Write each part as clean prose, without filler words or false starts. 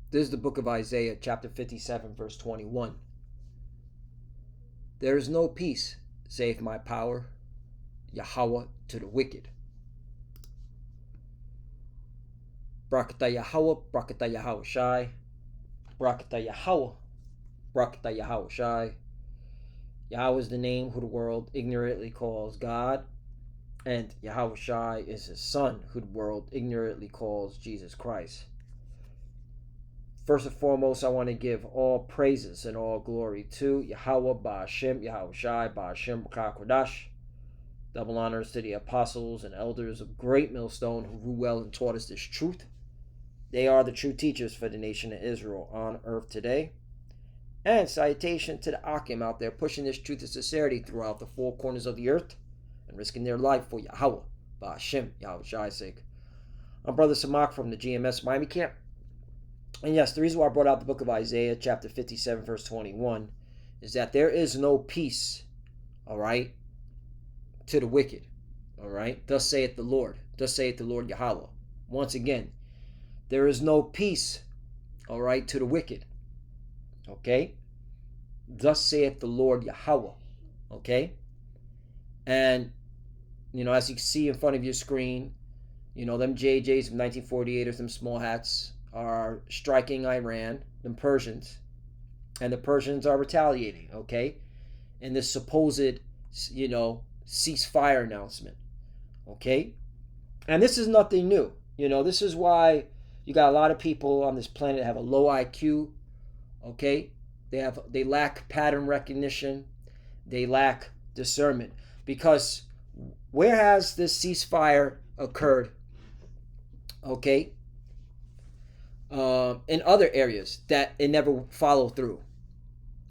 This is the book of Isaiah, chapter 57, verse 21. There is no peace, saith my power, Yahweh, to the wicked. Brakata Yahweh, Brakata Yahweh Shai, Brakata Yahweh, Brakata Yahweh Shai. Yahweh is the name who the world ignorantly calls God, and Yahweh Shai is his son, who the world ignorantly calls Jesus Christ. First and foremost, I want to give all praises and all glory to Yahweh Ba'Hashem, Yahweh Shai, Ba'Hashem B'Kakwadash. Double honors to the apostles and elders of Great Millstone who rule well and taught us this truth. They are the true teachers for the nation of Israel on earth today. And salutation to the Akim out there pushing this truth of sincerity throughout the four corners of the earth and risking their life for Yahweh, Ba'Hashem, Yahweh Shai's sake. I'm Brother Samak from the GMS Miami camp. And yes, the reason why I brought out the book of Isaiah, chapter 57, verse 21, is that there is no peace, all right, to the wicked, all right? Thus saith the Lord. Thus saith the Lord Yahweh. Once again, there is no peace, all right, to the wicked, okay? Thus saith the Lord Yahweh, okay? And, as you can see in front of your screen, them JJs of 1948ers, them small hats, are striking Iran, the Persians, and the Persians are retaliating, okay? In this supposed, ceasefire announcement, okay? And this is nothing new. This is why you got a lot of people on this planet that have a low IQ, okay? They lack pattern recognition, they lack discernment, because where has this ceasefire occurred, okay? In other areas that it never followed through.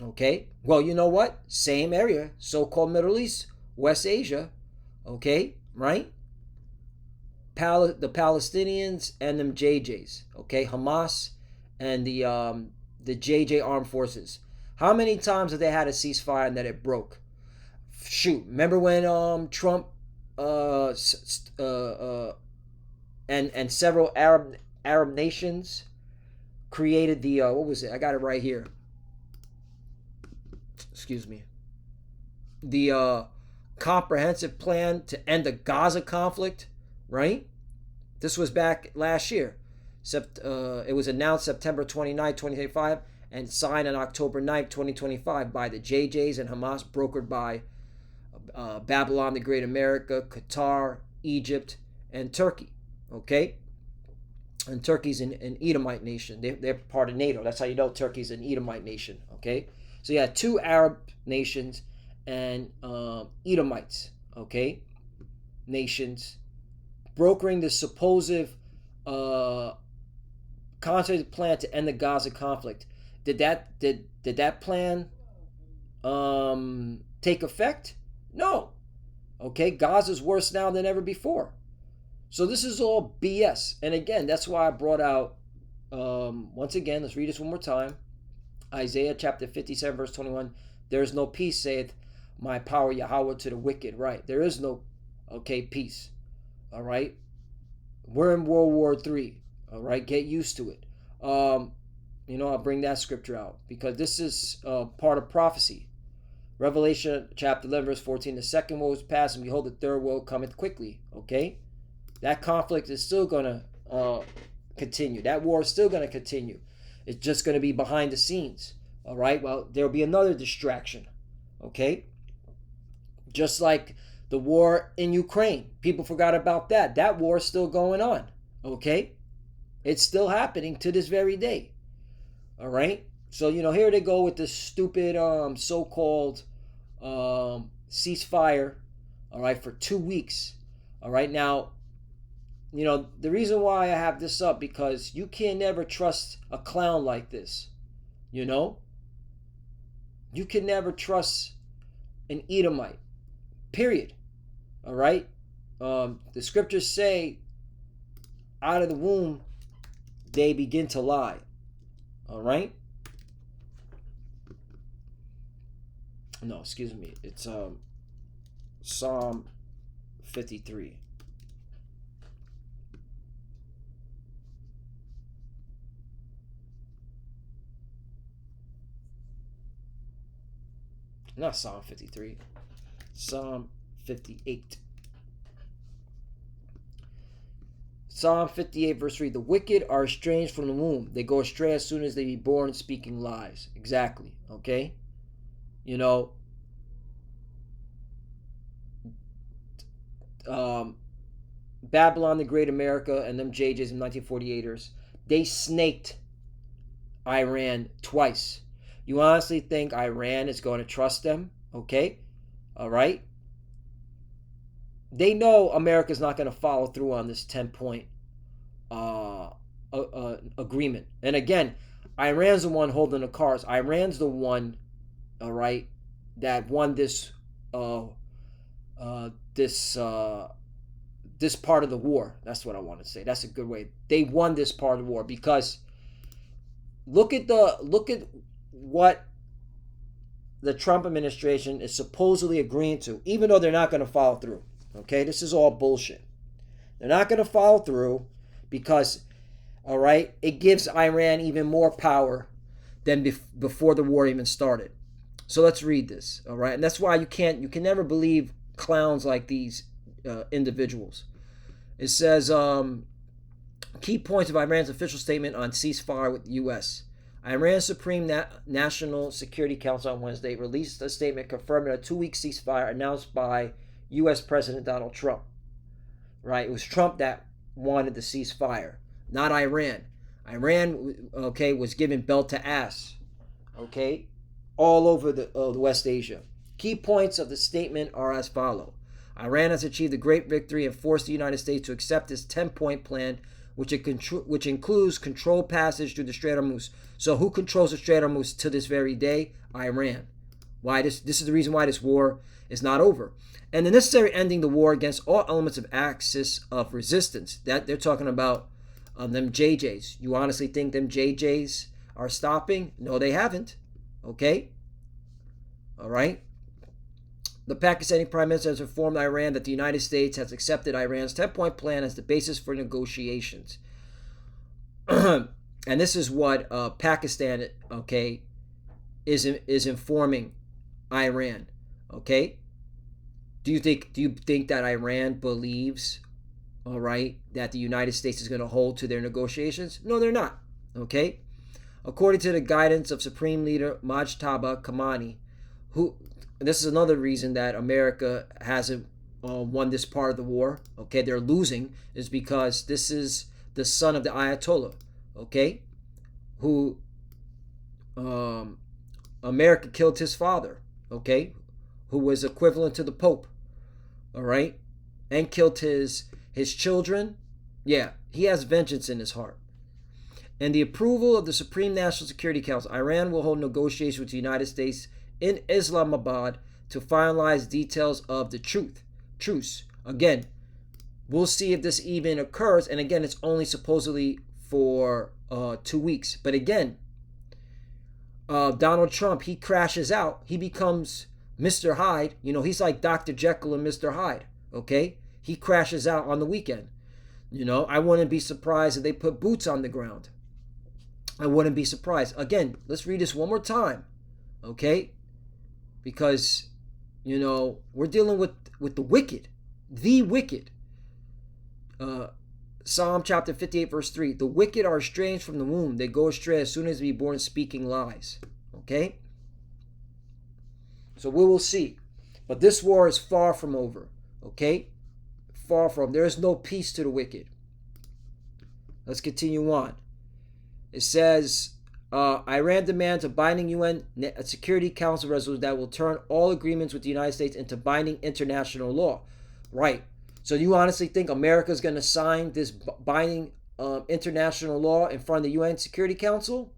Okay? Well, you know what? Same area, so-called Middle East, West Asia, okay? Right? The Palestinians and them JJs, okay? Hamas and the JJ armed forces. How many times have they had a ceasefire and that it broke? Shoot, remember when Trump and several Arab nations created the what was it? I got it right here. Excuse me. The comprehensive plan to end the Gaza conflict, right? This was back last year. It was announced September 29, 2025 and signed on October 9, 2025 by the JJs and Hamas, brokered by Babylon the Great America, Qatar, Egypt, and Turkey, okay? And Turkey's an Edomite nation. They're part of NATO. That's how you know Turkey's an Edomite nation, okay? So you had two Arab nations and Edomites, okay? Nations brokering the supposed concerted plan to end the Gaza conflict. Did that plan take effect? No. Okay, Gaza's worse now than ever before. So this is all BS. And again, that's why I brought out, once again, let's read this one more time. Isaiah chapter 57, verse 21. There is no peace, saith my power Yahweh, to the wicked. Right. There is no, peace. All right. We're in World War III. All right. Get used to it. I'll bring that scripture out because this is part of prophecy. Revelation chapter 11, verse 14. The second woe is past, and behold, the third woe cometh quickly. Okay. That conflict is still going to continue. That war is still going to continue. It's just going to be behind the scenes. All right? Well, there'll be another distraction. Okay? Just like the war in Ukraine. People forgot about that. That war is still going on. Okay? It's still happening to this very day. All right? So, here they go with this stupid so-called ceasefire. All right? For 2 weeks. All right? Now, the reason why I have this up, because you can never trust a clown like this. You can never trust an Edomite. Period. All right? The scriptures say, out of the womb, they begin to lie. All right? No, excuse me. It's Psalm 53. Not Psalm 53. Psalm 58. Psalm 58 verse 3. The wicked are estranged from the womb. They go astray as soon as they be born, speaking lies. Exactly. Okay? You know, Babylon the Great America and them JJs and 1948ers, they snaked Iran twice. You honestly think Iran is going to trust them? Okay? All right? They know America's not going to follow through on this 10-point agreement. And again, Iran's the one holding the cards. Iran's the one, all right, that won this this part of the war. That's what I want to say. That's a good way. They won this part of the war because look at what the Trump administration is supposedly agreeing to, even though they're not going to follow through. Okay, this is all bullshit. They're not going to follow through because, all right, it gives Iran even more power than before the war even started. So let's read this, all right? And that's why you can never believe clowns like these individuals. It says, key points of Iran's official statement on ceasefire with the U.S. Iran's Supreme National Security Council on Wednesday released a statement confirming a 2-week ceasefire announced by U.S. President Donald Trump. Right? It was Trump that wanted the ceasefire, not Iran. Iran, okay, was giving belt to ass, okay, all over the West Asia. Key points of the statement are as follow. Iran has achieved a great victory and forced the United States to accept this 10-point plan, which includes controlled passage through the Strait of Hormuz. So who controls the Strait of Hormuz to this very day? Iran. Why this is the reason why this war is not over. And the necessary ending the war against all elements of axis of resistance. That they're talking about them JJs. You honestly think them JJs are stopping? No, they haven't. Okay? All right? The Pakistani Prime Minister has informed Iran that the United States has accepted Iran's 10-point plan as the basis for negotiations. And this is what Pakistan, okay, is informing Iran. Okay? Do you think that Iran believes, all right, that the United States is going to hold to their negotiations? No, they're not. Okay? According to the guidance of Supreme Leader Mojtaba Kamani, this is another reason that America hasn't won this part of the war. Okay, they're losing is because this is the son of the Ayatollah. Okay, who America killed his father. Okay, who was equivalent to the Pope. All right, and killed his children. Yeah, he has vengeance in his heart. And the approval of the Supreme National Security Council, Iran will hold negotiations with the United States in Islamabad to finalize details of the truce. Again, we'll see if this even occurs. And again, it's only supposedly for 2 weeks. But again, Donald Trump, he crashes out. He becomes Mr. Hyde. You know, he's like Dr. Jekyll and Mr. Hyde. Okay? He crashes out on the weekend. You know, I wouldn't be surprised if they put boots on the ground. I wouldn't be surprised. Again, let's read this one more time. Okay? Because, you know, we're dealing with the wicked. The wicked. Psalm chapter 58 verse 3. The wicked are estranged from the womb. They go astray as soon as they be born, speaking lies. Okay? So we will see. But this war is far from over. Okay? Far from. There is no peace to the wicked. Let's continue on. It says, Iran demands a binding UN Security Council resolution that will turn all agreements with the United States into binding international law. Right. So you honestly think America is going to sign this binding international law in front of the UN Security Council?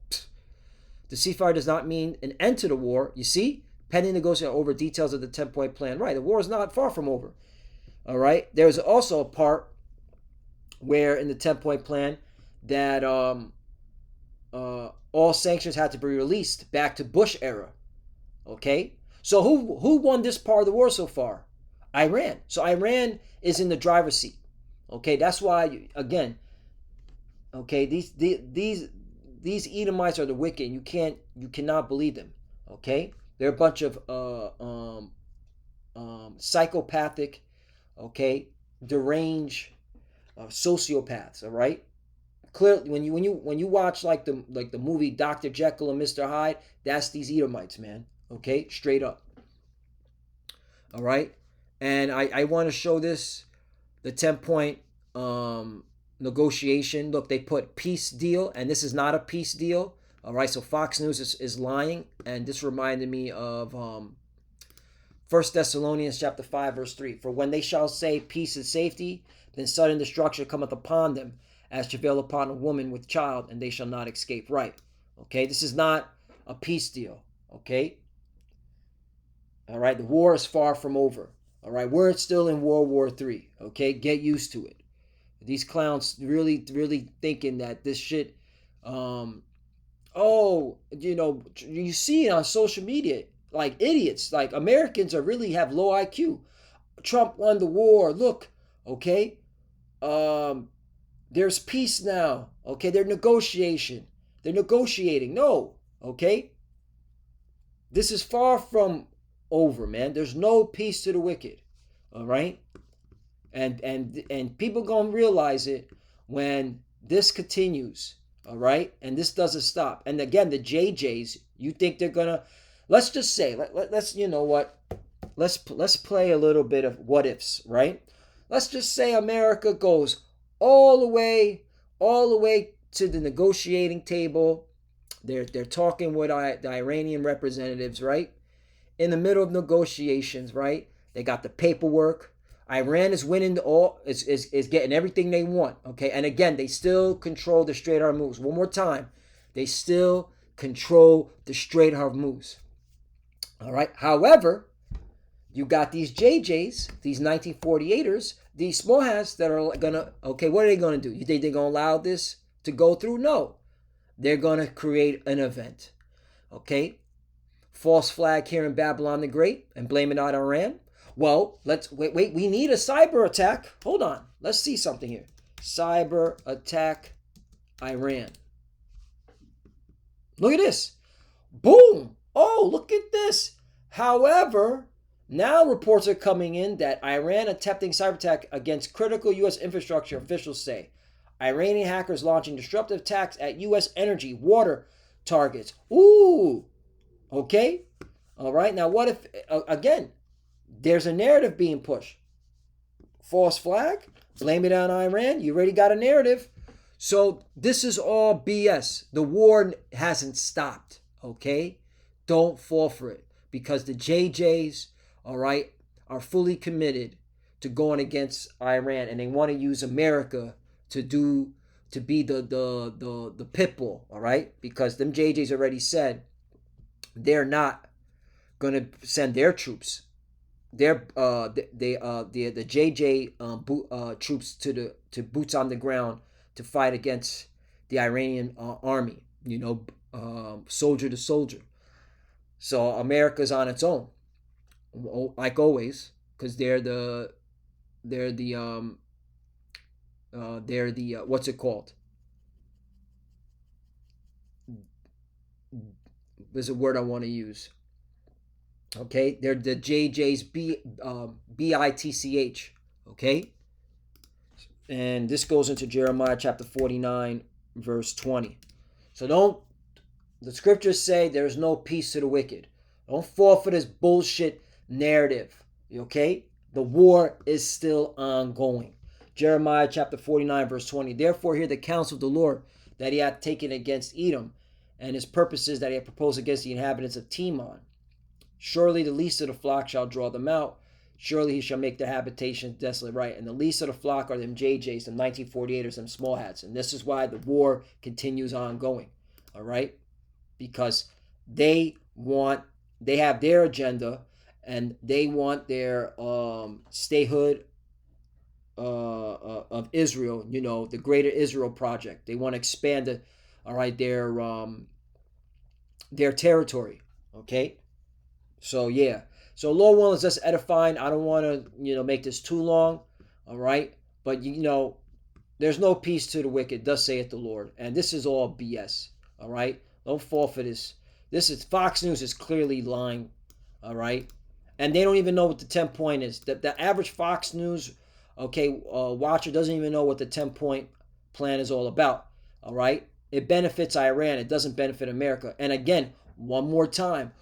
The ceasefire does not mean an end to the war. You see? Pending negotiation over details of the 10-point plan. Right. The war is not far from over. All right. There's also a part where in the 10-point plan that all sanctions had to be released back to Bush era. Okay? So who won this part of the war so far? Iran. So Iran is in the driver's seat. Okay? That's why, again, okay, these Edomites are the wicked. You cannot believe them. Okay? They're a bunch of psychopathic, okay, deranged sociopaths. All right. Clearly, when you watch like the movie Dr. Jekyll and Mr. Hyde, that's these Edomites, man. Okay, straight up. All right, and I want to show this the 10-point negotiation. Look, they put peace deal, and this is not a peace deal. All right, so Fox News is lying, and this reminded me of 1 Thessalonians chapter 5, verse 3. For when they shall say peace and safety, then sudden destruction cometh upon them, as travail upon a woman with child, and they shall not escape. Right. Okay, this is not a peace deal. Okay. All right, the war is far from over. All right, we're still in World War III. Okay, get used to it. These clowns really, really thinking that this shit, you see it on social media, like idiots, like Americans are really have low IQ. Trump won the war. Look, okay, there's peace now. Okay, they're negotiating. No, okay, this is far from over, man. There's no peace to the wicked. All right, and people gonna realize it when this continues. All right, and this doesn't stop. And again, the JJs, you think they're gonna? Let's just say, let's you know what? Let's play a little bit of what ifs, right? Let's just say America goes all the way to the negotiating table. They're talking with the Iranian representatives, right? In the middle of negotiations, right? They got the paperwork. Iran is winning is getting everything they want, okay? And again, they still control the Strait of Hormuz. One more time, they still control the Strait of Hormuz. All right. However, you got these JJs, these 1948ers, these small hats that are gonna, okay, what are they gonna do? You think they're gonna allow this to go through? No. They're gonna create an event. Okay? False flag here in Babylon the Great and blame it on Iran. Well, let's wait. We need a cyber attack. Hold on. Let's see something here. Cyber attack Iran. Look at this. Boom. Oh, look at this. However, now reports are coming in that Iran attempting cyber attack against critical U.S. infrastructure, officials say. Iranian hackers launching disruptive attacks at U.S. energy, water targets. Ooh. Okay. All right. Now, what if, again, there's a narrative being pushed? False flag? Blame it on Iran? You already got a narrative. So this is all BS. The war hasn't stopped. Okay? Don't fall for it. Because the JJs, all right, are fully committed to going against Iran, and they want to use America to be the pit bull, all right? Because them JJs already said they're not gonna send their troops, the JJ troops to boots on the ground to fight against the Iranian army, soldier to soldier. So America's on its own, like always, because they're the what's it called? There's a word I want to use. Okay, they're the JJ's BITCH. Okay, and this goes into Jeremiah chapter 49, verse 20. So the scriptures say there's no peace to the wicked. Don't fall for this bullshit narrative. Okay, the war is still ongoing. Jeremiah chapter 49, verse 20. Therefore, hear the counsel of the Lord that he hath taken against Edom, and his purposes that he hath proposed against the inhabitants of Teman. Surely the least of the flock shall draw them out. Surely he shall make their habitation desolate, right? And the least of the flock are them JJs, them 1948ers, them small hats. And this is why the war continues ongoing, all right? Because they have their agenda, and they want their statehood of Israel, the Greater Israel Project. They want to expand their territory, okay? So yeah, so Lord willing, is just edifying. I don't want to make this too long, all right? But there's no peace to the wicked, thus saith the Lord, and this is all BS, all right? Don't fall for this This is Fox News is clearly lying, all right? And they don't even know what the 10-point is. The average Fox News, watcher doesn't even know what the 10-point plan is all about, all right? It benefits Iran. It doesn't benefit America. And again, one more time,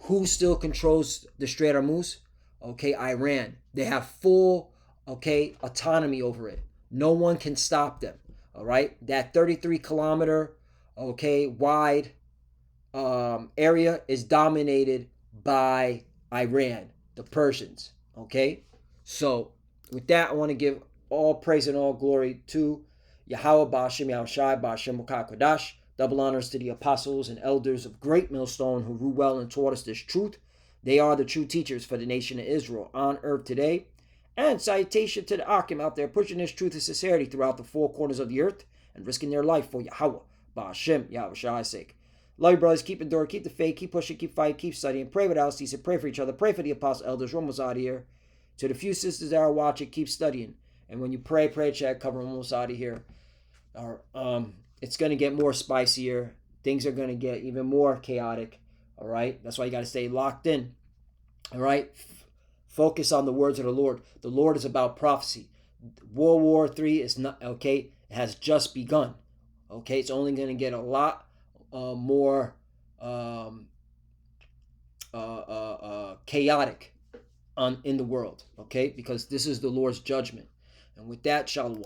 who still controls the Strait of Hormuz? Iran. They have full, autonomy over it. No one can stop them, all right? That 33-kilometer, wide area is dominated by Iran, the Persians. Okay, so with that, I want to give all praise and all glory to Yahweh Ba'Shem Yahushai Ba'Shem Kodash. Double honors to the apostles and elders of Great Millstone who rule well and taught us this truth. They are the true teachers for the nation of Israel on earth today. And salutation to the Akim out there pushing this truth and sincerity throughout the four corners of the earth and risking their life for Yahweh Ba'Shem Yahushai's sake. Love you, brothers. Keep enduring, keep the faith, keep pushing, keep fighting, keep studying. Pray without ceasing. Pray for each other. Pray for the apostle elders. Romans out here. To the few sisters that are watching, keep studying. And when you pray, chat, cover Romans out of here. It's going to get more spicier. Things are going to get even more chaotic. All right? That's why you got to stay locked in. All right? Focus on the words of the Lord. The Lord is about prophecy. World War III is not, it has just begun. Okay? It's only going to get a lot more chaotic in the world, okay? Because this is the Lord's judgment. And with that, shalom.